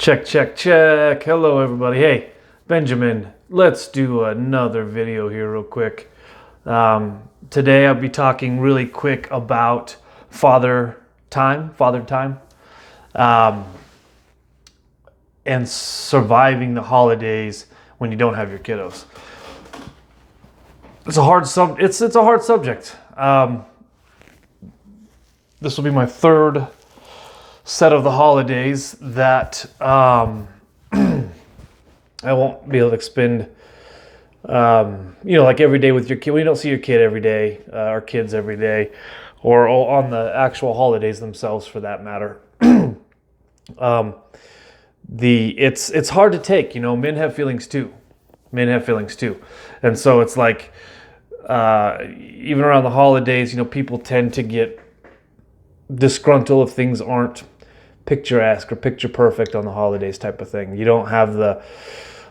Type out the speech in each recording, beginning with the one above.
Check, check, check. Hello, everybody. Hey, Benjamin, let's do another video here real quick. Today I'll be talking really quick about father time, and surviving the holidays when you don't have your kiddos. It's a hard subject. This will be my third set of the holidays that I won't be able to spend, like every day with your kid. When you don't see your kid every day, or kids every day, or on the actual holidays themselves, for that matter. It's hard to take. Men have feelings too. And so it's like, even around the holidays, people tend to get disgruntled if things aren't picturesque or picture perfect on the holidays type of thing. You don't have the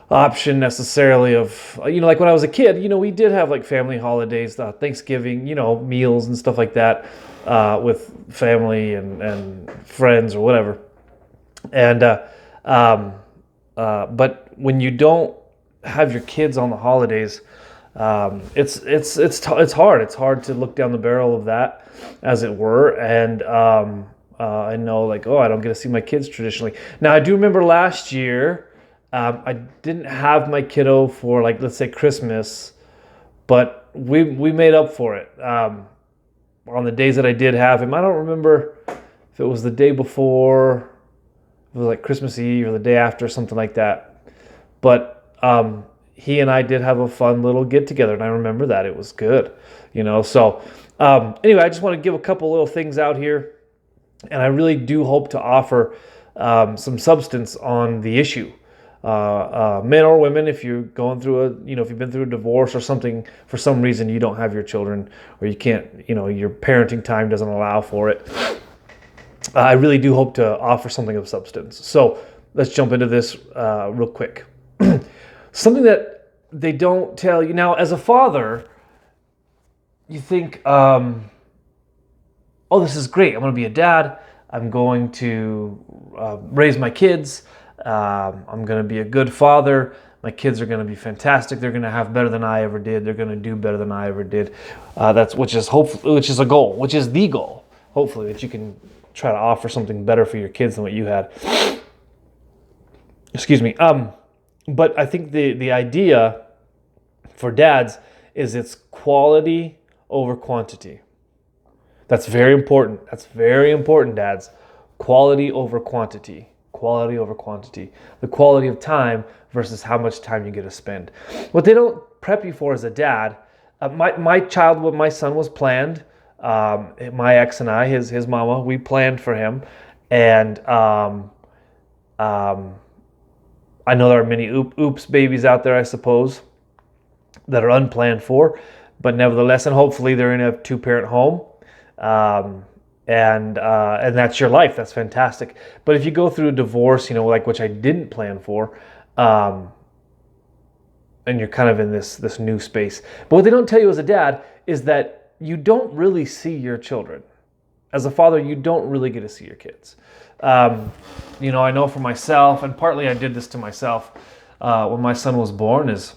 option necessarily of, like when I was a kid, we did have like family holidays, Thanksgiving, meals and stuff like that, with family and friends or whatever. And, but when you don't have your kids on the holidays, it's hard. It's hard to look down the barrel of that, as it were. And, I know, I don't get to see my kids traditionally. Now, I do remember last year, I didn't have my kiddo for, let's say Christmas, but we made up for it on the days that I did have him. I don't remember if it was the day before, it was like Christmas Eve or the day after, something like that. But he and I did have a fun little get together, and I remember that. It was good, So anyway, I just want to give a couple little things out here. And I really do hope to offer some substance on the issue. Men or women, if you're going through if you've been through a divorce or something, for some reason you don't have your children, or you can't, your parenting time doesn't allow for it. I really do hope to offer something of substance. So let's jump into this real quick. Something that they don't tell you. Now, as a father, you think, oh, this is great. I'm going to be a dad. I'm going to raise my kids. I'm going to be a good father. My kids are going to be fantastic. They're going to have better than I ever did. They're going to do better than I ever did. Which is the goal, hopefully, that you can try to offer something better for your kids than what you had. Excuse me. But I think the idea for dads is it's quality over quantity. That's very important. Dads. Quality over quantity. The quality of time versus how much time you get to spend. What they don't prep you for as a dad, my son was planned. My ex and I, his mama, we planned for him. And I know there are many oops babies out there, I suppose, that are unplanned for. But nevertheless, and hopefully they're in a two-parent home. And that's your life. That's fantastic. But if you go through a divorce, which I didn't plan for, and you're kind of in this new space. But what they don't tell you as a dad is that you don't really see your children. As a father, you don't really get to see your kids. I know for myself, and partly I did this to myself, when my son was born, is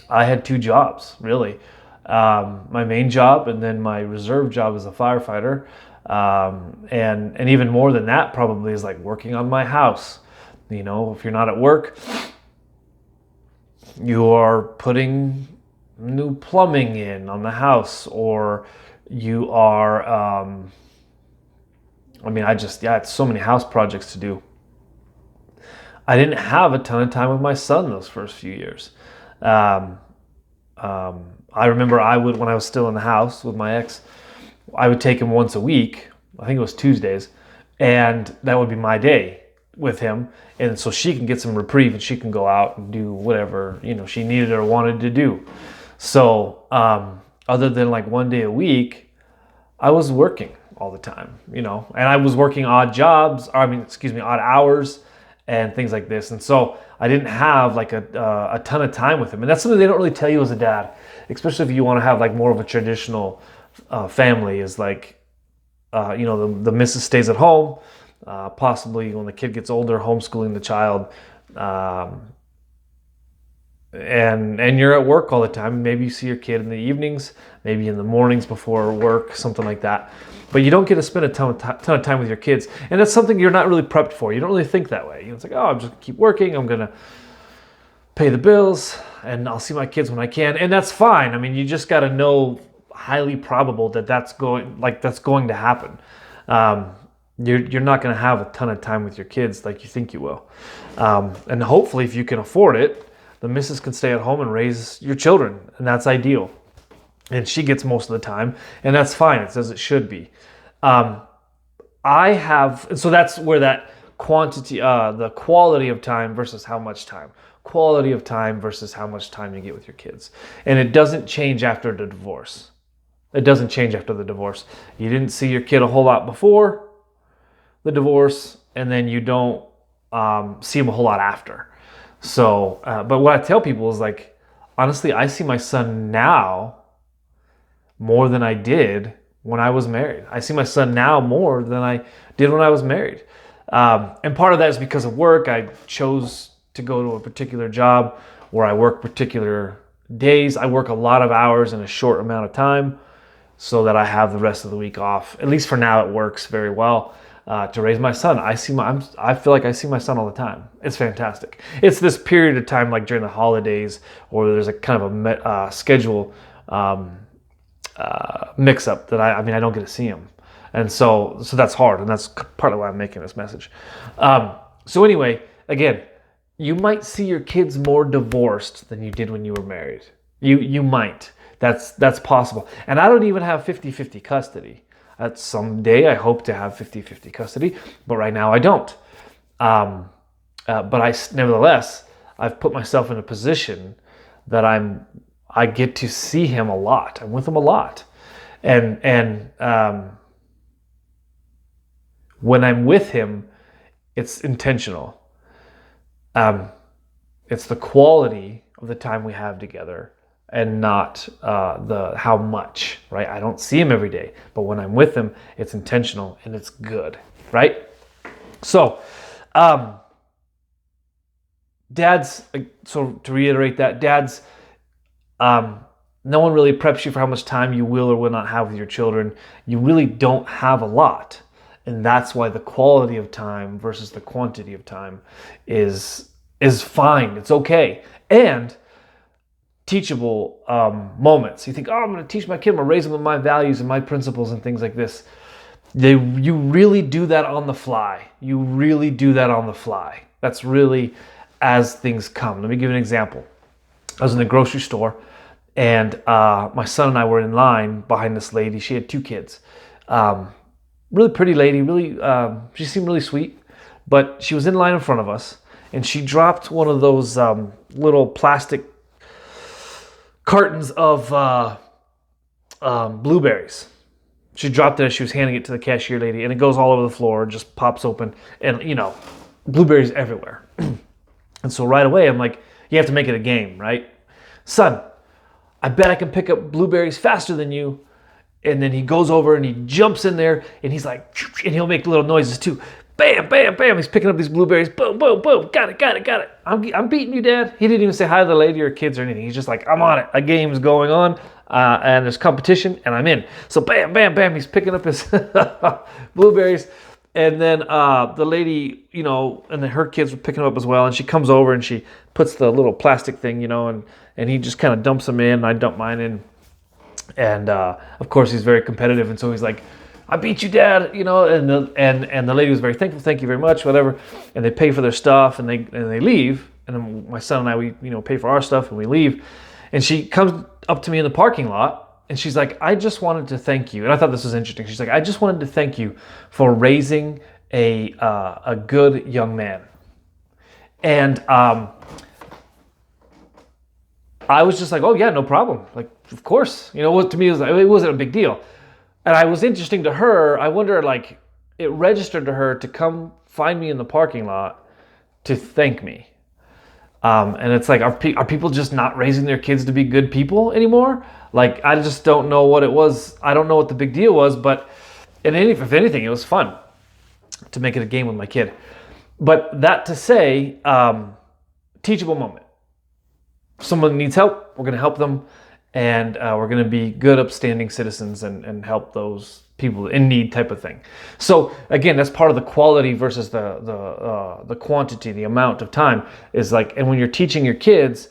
I had two jobs, really. My main job and then my reserve job as a firefighter. And even more than that probably is like working on my house. If you're not at work, you are putting new plumbing in on the house, or you are, I had so many house projects to do. I didn't have a ton of time with my son those first few years. I remember when I was still in the house with my ex, I would take him once a week. I think it was Tuesdays, and that would be my day with him. And so she can get some reprieve and she can go out and do whatever, she needed or wanted to do. So, other than one day a week, I was working all the time, and I was working odd hours and things like this. And so I didn't have a ton of time with him. And that's something they don't really tell you as a dad, especially if you want to have more of a traditional family, is the missus stays at home possibly when the kid gets older, homeschooling the child. Um, and you're at work all the time. Maybe you see your kid in the evenings, maybe in the mornings before work, something like that. But you don't get to spend a ton of time with your kids, and that's something you're not really prepped for. You don't really think that way. It's like, oh, I'm just gonna keep working. I'm gonna pay the bills, and I'll see my kids when I can, and that's fine. I mean, you just got to know highly probable that that's going to happen. Um, you're not going to have a ton of time with your kids like you think you will, and hopefully, if you can afford it, the missus can stay at home and raise your children, and that's ideal. And she gets most of the time, and that's fine. It's as it should be. Um, so that's where that the quality of time versus how much time, quality of time versus how much time you get with your kids. And it doesn't change after the divorce. It doesn't change after the divorce. You didn't see your kid a whole lot before the divorce, and then you don't see him a whole lot after. So, but what I tell people is like, honestly, I see my son now more than I did when I was married. I see my son now more than I did when I was married. And part of that is because of work. I chose to go to a particular job where I work particular days. I work a lot of hours in a short amount of time so that I have the rest of the week off. At least for now, it works very well. To raise my son, I feel like I see my son all the time. It's fantastic. It's this period of time, like during the holidays, or there's a kind of a schedule mix-up that I don't get to see him, and so that's hard, and that's partly why I'm making this message. So anyway, again, you might see your kids more divorced than you did when you were married. You might. That's possible, and I don't even have 50-50 custody. Someday I hope to have 50-50 custody, but right now I don't. But nevertheless, I've put myself in a position that I get to see him a lot. I'm with him a lot. And when I'm with him, it's intentional. It's the quality of the time we have together, and not the how much, right? I don't see him every day, but when I'm with him, it's intentional and it's good, right? So, dads, so to reiterate that, dads, no one really preps you for how much time you will or will not have with your children. You really don't have a lot, and that's why the quality of time versus the quantity of time is fine. It's okay. And teachable moments. You think, oh, I'm going to teach my kid, I'm going to raise them with my values and my principles and things like this. You really do that on the fly. You really do that on the fly. That's really as things come. Let me give you an example. I was in the grocery store, and my son and I were in line behind this lady. She had 2 kids. Really pretty lady. Really, she seemed really sweet. But she was in line in front of us, and she dropped one of those little plastic cartons of blueberries. She dropped it as she was handing it to the cashier lady, and it goes all over the floor, just pops open, and blueberries everywhere. And so right away, I'm like, you have to make it a game, right? Son, I bet I can pick up blueberries faster than you. And then he goes over and he jumps in there, and he's like, and he'll make little noises too. Bam, bam, bam. He's picking up these blueberries. Boom, boom, boom. Got it. I'm beating you, Dad. He didn't even say hi to the lady or kids or anything. He's just like, I'm on it. A game's going on, and there's competition, and I'm in. So bam, bam, bam. He's picking up his blueberries. And then the lady, and then her kids were picking them up as well. And she comes over and she puts the little plastic thing, and he just kind of dumps them in. And I dump mine in. And of course, he's very competitive. And so he's like, I beat you, Dad, and the lady was very thankful. Thank you very much, whatever. And they pay for their stuff, and they leave. And then my son and I, we pay for our stuff, and we leave. And she comes up to me in the parking lot, and she's like, I just wanted to thank you. And I thought this was interesting. She's like, I just wanted to thank you for raising a good young man. And I was just like, oh yeah, no problem. Like, of course, to me it wasn't a big deal. And I was interesting to her. I wonder, like, it registered to her to come find me in the parking lot to thank me. And it's like, are people just not raising their kids to be good people anymore? Like, I just don't know what it was. I don't know what the big deal was, but if anything, it was fun. to make it a game with my kid. But that to say, teachable moment. Someone needs help, we're going to help them, and we're going to be good, upstanding citizens and help those people in need type of thing. So again, that's part of the quality versus the quantity, the amount of time is like, and when you're teaching your kids,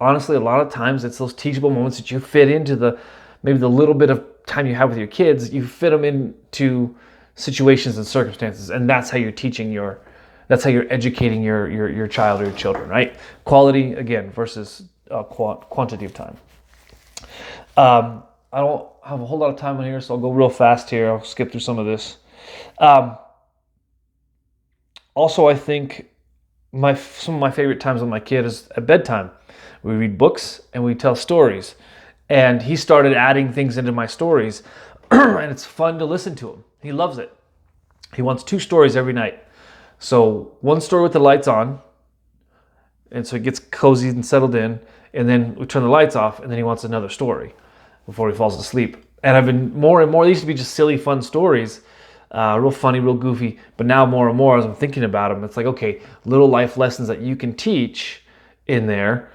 honestly, a lot of times it's those teachable moments that you fit into maybe the little bit of time you have with your kids, you fit them into situations and circumstances, and that's how you're teaching that's how you're educating your child or your children, right? Quality, again, versus quantity of time. I don't have a whole lot of time on here, so I'll go real fast here. I'll skip through some of this. Also, I think some of my favorite times with my kid is at bedtime. We read books and we tell stories. And he started adding things into my stories, and it's fun to listen to him. He loves it. He wants 2 stories every night. So 1 story with the lights on, and so he gets cozy and settled in, and then we turn the lights off, and then he wants another story before he falls asleep. And I've been more and more, they used to be just silly, fun stories, real funny, real goofy, but now more and more as I'm thinking about them, it's like, okay, little life lessons that you can teach in there,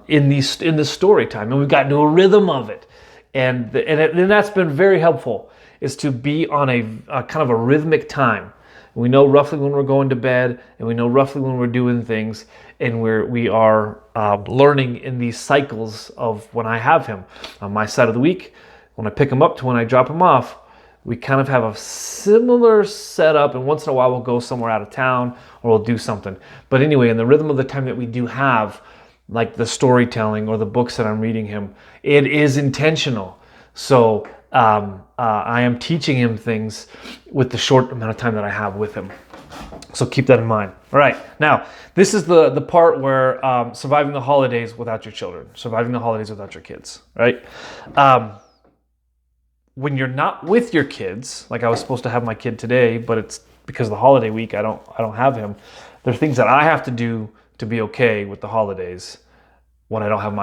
in this story time, and we've gotten to a rhythm of it, and that's been very helpful, is to be on a kind of a rhythmic time. We know roughly when we're going to bed, and we know roughly when we're doing things, and we are learning in these cycles of when I have him on my side of the week, when I pick him up to when I drop him off. We kind of have a similar setup, and once in a while we'll go somewhere out of town or we'll do something. But anyway, in the rhythm of the time that we do have, like the storytelling or the books that I'm reading him, it is intentional. So I am teaching him things with the short amount of time that I have with him. So keep that in mind. All right, now this is the part where surviving the holidays without your children, surviving the holidays without your kids, right? When you're not with your kids, like I was supposed to have my kid today, but it's because of the holiday week, I don't have him. There are things that I have to do to be okay with the holidays when I don't have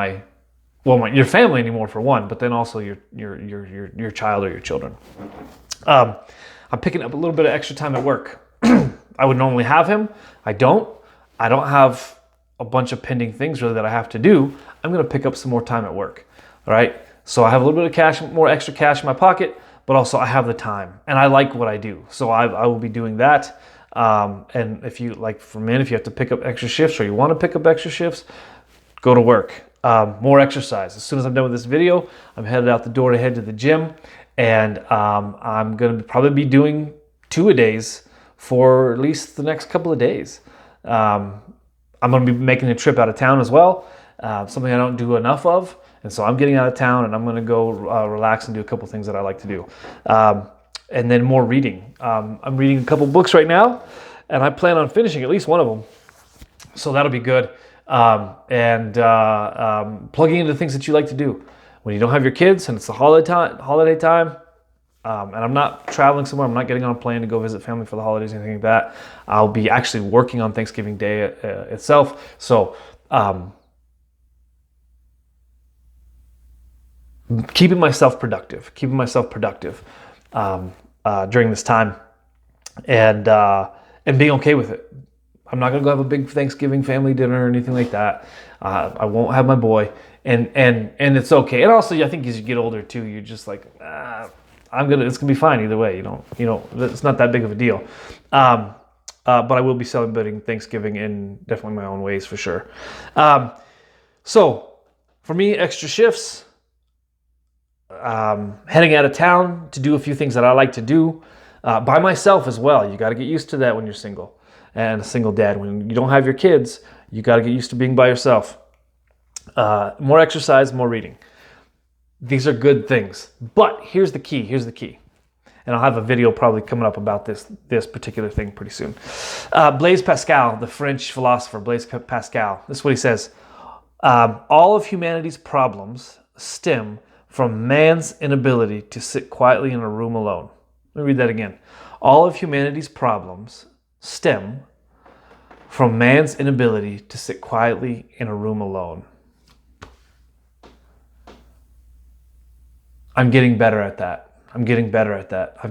your family anymore, for one, but then also your child or your children. I'm picking up a little bit of extra time at work. I would normally have him. I don't have a bunch of pending things really that I have to do. I'm going to pick up some more time at work. All right. So I have a little bit of cash, more extra cash in my pocket, but also I have the time and I like what I do. So I will be doing that. And if you, like for men, if you have to pick up extra shifts or you want to pick up extra shifts, go to work. More exercise. As soon as I'm done with this video, I'm headed out the door to head to the gym, and I'm going to probably be doing 2-a-days for at least the next couple of days. I'm going to be making a trip out of town as well, something I don't do enough of, and so I'm getting out of town and I'm going to go relax and do a couple things that I like to do. And then more reading. I'm reading a couple books right now, and I plan on finishing at least one of them, so that'll be good. Plugging into things that you like to do when you don't have your kids and it's the holiday time, and I'm not traveling somewhere, I'm not getting on a plane to go visit family for the holidays or anything like that. I'll be actually working on Thanksgiving Day itself. So keeping myself productive during this time, and being okay with it. I'm not gonna go have a big Thanksgiving family dinner or anything like that. I won't have my boy, and it's okay. And also, I think as you get older too, you're just like, it's gonna be fine either way. You know, it's not that big of a deal. But I will be celebrating Thanksgiving in definitely my own ways for sure. So for me, extra shifts, heading out of town to do a few things that I like to do by myself as well. You got to get used to that when you're single and a single dad. When you don't have your kids, you got to get used to being by yourself. More exercise, more reading. These are good things. But here's the key. And I'll have a video probably coming up about this particular thing pretty soon. Blaise Pascal, the French philosopher, Blaise Pascal, this is what he says. All of humanity's problems stem from man's inability to sit quietly in a room alone. Let me read that again. All of humanity's problems stem from man's inability to sit quietly in a room alone. I'm getting better at that. I've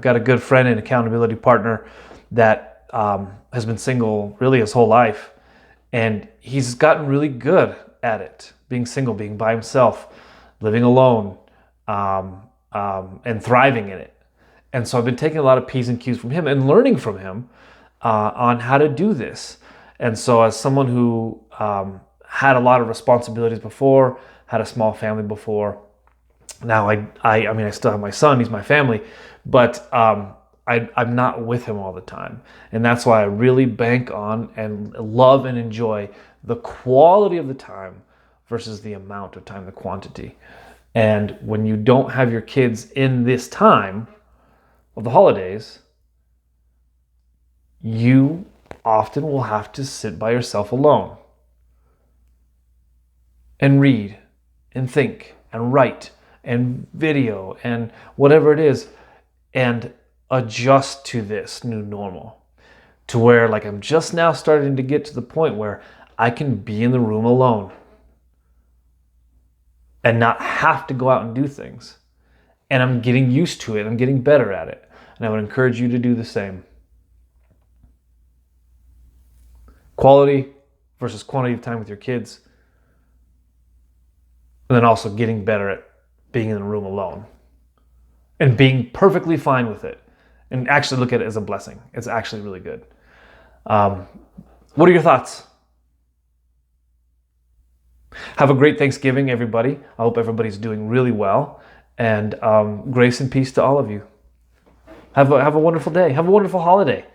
got a good friend and accountability partner that has been single really his whole life, and he's gotten really good at it, being single, being by himself, living alone, and thriving in it. And so I've been taking a lot of P's and Q's from him and learning from him on how to do this. And so as someone who had a lot of responsibilities before, had a small family before, now I mean, I still have my son, he's my family, but I'm not with him all the time. And that's why I really bank on and love and enjoy the quality of the time versus the amount of time, the quantity. And when you don't have your kids in this time of the holidays, you often will have to sit by yourself alone and read and think and write and video and whatever it is, and adjust to this new normal, to where like I'm just now starting to get to the point where I can be in the room alone and not have to go out and do things. And I'm getting used to it. I'm getting better at it. And I would encourage you to do the same. Quality versus quantity of time with your kids. And then also getting better at being in the room alone. And being perfectly fine with it. And actually look at it as a blessing. It's actually really good. What are your thoughts? Have a great Thanksgiving, everybody. I hope everybody's doing really well. And grace and peace to all of you. Have a wonderful day. Have a wonderful holiday.